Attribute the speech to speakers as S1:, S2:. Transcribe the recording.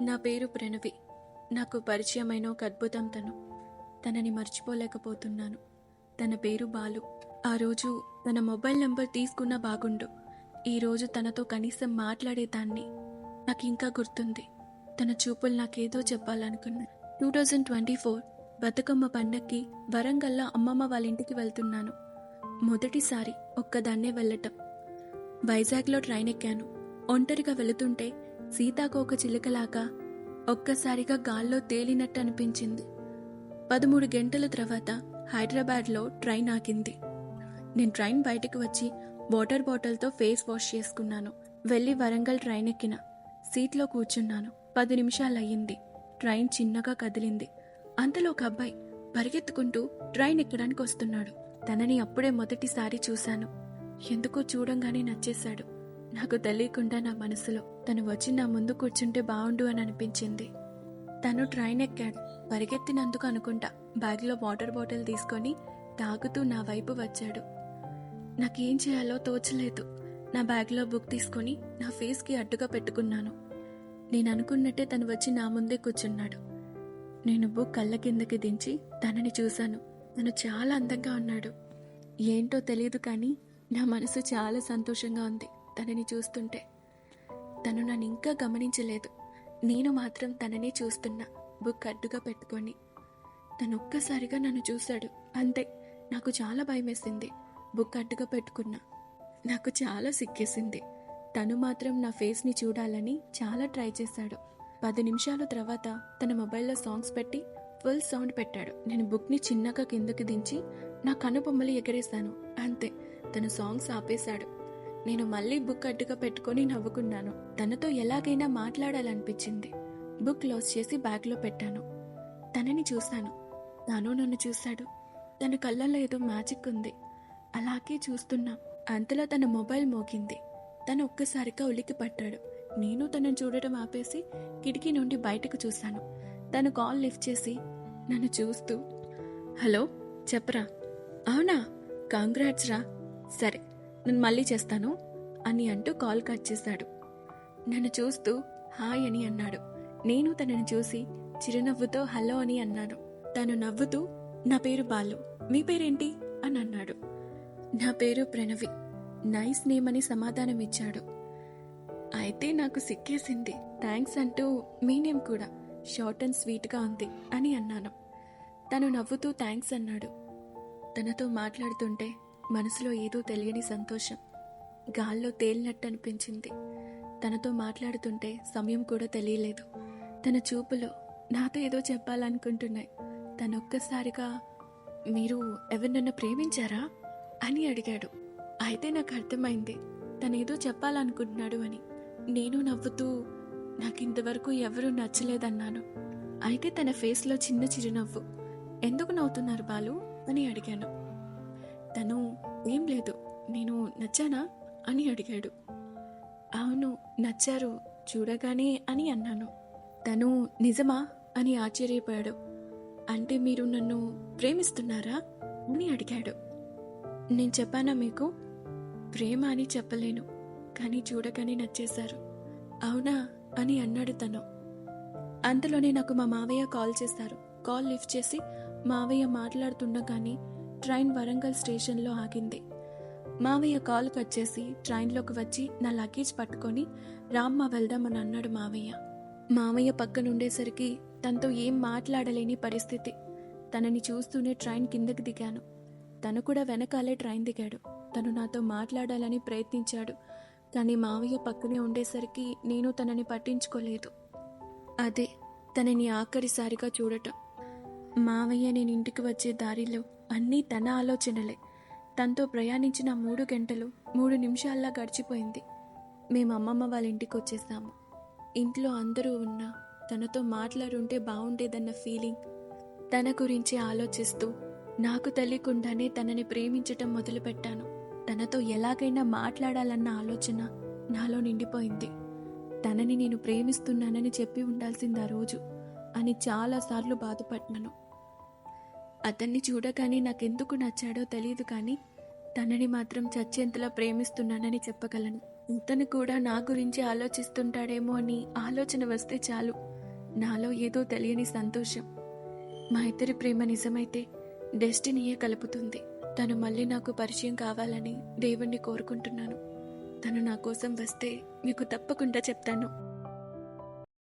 S1: నా పేరు ప్రణవి. నాకు పరిచయమైన ఒక అద్భుతం తనని మర్చిపోలేకపోతున్నాను. తన పేరు బాలు. ఆ రోజు తన మొబైల్ నెంబర్ తీసుకున్నా బాగుండు. ఈరోజు తనతో కనీసం మాట్లాడేదాన్ని. నాకు ఇంకా గుర్తుంది. తన చూపులు నాకేదో చెప్పాలనుకున్నా. 2024 బతుకమ్మ పండక్కి వరంగల్లో అమ్మమ్మ వాళ్ళ ఇంటికి వెళ్తున్నాను. మొదటిసారి ఒక్కదాన్నే వెళ్ళటం. వైజాగ్లో ట్రైన్ ఎక్కాను. ఒంటరిగా వెళుతుంటే సీతాకోక చిలుకలాగా ఒక్కసారిగా గాల్లో తేలినట్టు అనిపించింది. 13 గంటల తర్వాత హైదరాబాద్లో ట్రైన్ ఆగింది. నేను ట్రైన్ బయటకు వచ్చి వాటర్ బాటిల్తో ఫేస్ వాష్ చేసుకున్నాను. వెళ్ళి వరంగల్ ట్రైన్ ఎక్కిన సీట్లో కూర్చున్నాను. 10 నిమిషాలు అయ్యింది. ట్రైన్ చిన్నగా కదిలింది. అంతలో ఒక అబ్బాయి పరిగెత్తుకుంటూ ట్రైన్ ఎక్కడానికి వస్తున్నాడు. తనని అప్పుడే మొదటిసారి చూశాను. ఎందుకో చూడంగానే నచ్చేశాడు. నాకు తెలియకుండా నా మనసులో తను వచ్చి నా ముందు కూర్చుంటే బాగుండు అని అనిపించింది. తను ట్రైన్ ఎక్కాడు. పరిగెత్తినందుకు అనుకుంటా బ్యాగ్లో వాటర్ బాటిల్ తీసుకొని తాగుతూ నా వైపు వచ్చాడు. నాకేం చేయాలో తోచలేదు. నా బ్యాగ్లో బుక్ తీసుకొని నా ఫేస్కి అడ్డుగా పెట్టుకున్నాను. నేను అనుకున్నట్టే తను వచ్చి నా ముందే కూర్చున్నాడు. నేను బుక్ కళ్ళ కిందకి దించి తనని చూశాను. తను చాలా అందంగా ఉన్నాడు. ఏంటో తెలియదు కానీ నా మనసు చాలా సంతోషంగా ఉంది తనని చూస్తుంటే. తను నన్ను ఇంకా గమనించలేదు. నేను మాత్రం తననే చూస్తున్నా, బుక్ అడ్డుగా పెట్టుకొని. తను ఒక్కసారిగా నన్ను చూశాడు. అంతే. నాకు చాలా భయమేసింది. బుక్ అడ్డుగా పెట్టుకున్నా. నాకు చాలా సిగ్గేసింది. తను మాత్రం నా ఫేస్ని చూడాలని చాలా ట్రై చేశాడు. 10 నిమిషాల తర్వాత తన మొబైల్లో సాంగ్స్ పెట్టి ఫుల్ సౌండ్ పెట్టాడు. నేను బుక్ని చిన్నగా కిందకి దించి నా కనుబొమ్మలు ఎగరేశాను. అంతే. తను సాంగ్స్ ఆపేశాడు. నేను మళ్ళీ బుక్ అడ్డుగా పెట్టుకొని నవ్వుకున్నాను. తనతో ఎలాగైనా మాట్లాడాలనిపించింది. బుక్ క్లోజ్ చేసి బ్యాగ్లో పెట్టాను. తనని చూశాను. తను నన్ను చూశాడు. తన కళ్ళల్లో ఏదో మ్యాజిక్ ఉంది. అలాగే చూస్తున్నా. అంతలో తన మొబైల్ మోగింది. తను ఒక్కసారిగా ఉలికి పట్టాడు. నేను తనను చూడటం ఆపేసి కిటికీ నుండి బయటకు చూశాను. తను కాల్ లిఫ్ట్ చేసి నన్ను చూస్తూ, హలో చెప్పరా. అవునా, కాంగ్రాట్స్ రా. సరే, నేను మళ్ళీ చేస్తాను అని అంటూ కాల్ కట్ చేశాడు. నన్ను చూస్తూ హాయ్ అని అన్నాడు. నేను తనని చూసి చిరునవ్వుతో హలో అని అన్నాను. తను నవ్వుతూ నా పేరు బాలు, మీ పేరేంటి అని అన్నాడు. నా పేరు ప్రణవి. నైస్ నేమ్ అని సమాధానం ఇచ్చాడు. అయితే నాకు సిక్కేసింది. థ్యాంక్స్ అంటూ మీ నేమ్ కూడా షార్ట్ అండ్ స్వీట్గా ఉంది అని అన్నాను. తను నవ్వుతూ థ్యాంక్స్ అన్నాడు. తనతో మాట్లాడుతుంటే మనసులో ఏదో తెలియని సంతోషం గాల్లో తేలినట్టు అనిపించింది. తనతో మాట్లాడుతుంటే సమయం కూడా తెలియలేదు. తన చూపులో నాతో ఏదో చెప్పాలనుకుంటున్నాయి. తనొక్కసారిగా మీరు ఎవరినన్నా ప్రేమించారా అని అడిగాడు. అయితే నాకు అర్థమైంది తనేదో చెప్పాలనుకుంటున్నాడు అని. నేను నవ్వుతూ నాకింతవరకు ఎవరూ నచ్చలేదన్నాను. అయితే తన ఫేస్లో చిన్న చిరునవ్వు. ఎందుకు నవ్వుతున్నారు బాలు అని అడిగాను. తను ఏం లేదు, నేను నచ్చానా అని అడిగాడు. అవును నచ్చారు చూడగానే అని అన్నాను. తను నిజమా అని ఆశ్చర్యపోయాడు. అంటే మీరు నన్ను ప్రేమిస్తున్నారా అని అడిగాడు. నేను చెప్పానా మీకు, ప్రేమ అని చెప్పలేను, కానీ చూడగానే నచ్చేశారు. అవునా అని అన్నాడు తను. అంతలోనే నాకు మా మావయ్య కాల్ చేశారు. కాల్ లిఫ్ట్ చేసి మావయ్య మాట్లాడుతుండగానే ట్రైన్ వరంగల్ స్టేషన్లో ఆగింది. మావయ్య కాల్ కట్ చేసి ట్రైన్లోకి వచ్చి నా లగేజ్ పట్టుకొని రామ్మ వెళ్దామని అన్నాడు మావయ్య. మావయ్య పక్కనుండేసరికి తనతో ఏం మాట్లాడలేని పరిస్థితి. తనని చూస్తూనే ట్రైన్ కిందకి దిగాను. తను కూడా వెనకాలే ట్రైన్ దిగాడు. తను నాతో మాట్లాడాలని ప్రయత్నించాడు. కానీ మావయ్య పక్కనే ఉండేసరికి నేను తనని పట్టించుకోలేదు. అదే తనని ఆఖరిసారిగా చూడటం. మావయ్య నేను ఇంటికి వచ్చే దారిలో అన్నీ తన ఆలోచనలే. తనతో ప్రయాణించిన 3 గంటలు 3 నిమిషాల్లా గడిచిపోయింది. మేము అమ్మమ్మ వాళ్ళ ఇంటికి వచ్చేసాము. ఇంట్లో అందరూ ఉన్నా తనతో మాట్లాడుంటే బాగుండేదన్న ఫీలింగ్. తన గురించి ఆలోచిస్తూ నాకు తెలియకుండానే తనని ప్రేమించటం మొదలుపెట్టాను. తనతో ఎలాగైనా మాట్లాడాలన్న ఆలోచన నాలో నిండిపోయింది. తనని నేను ప్రేమిస్తున్నానని చెప్పి ఉండాల్సింది ఆ రోజు అని చాలాసార్లు బాధపడ్డాను. అతన్ని చూడగానే నాకెందుకు నచ్చాడో తెలియదు కానీ తనని మాత్రం చచ్చేంతలా ప్రేమిస్తున్నానని చెప్పగలను. ఇతను కూడా నా గురించి ఆలోచిస్తుంటాడేమో అని ఆలోచన వస్తే చాలు నాలో ఏదో తెలియని సంతోషం. మా ఇద్దరి ప్రేమ నిజమైతే డెస్టినీయే కలుపుతుంది. తను మళ్ళీ నాకు పరిచయం కావాలని దేవుణ్ణి కోరుకుంటున్నాను. తను నా కోసం వస్తే మీకు తప్పకుండా చెప్తాను.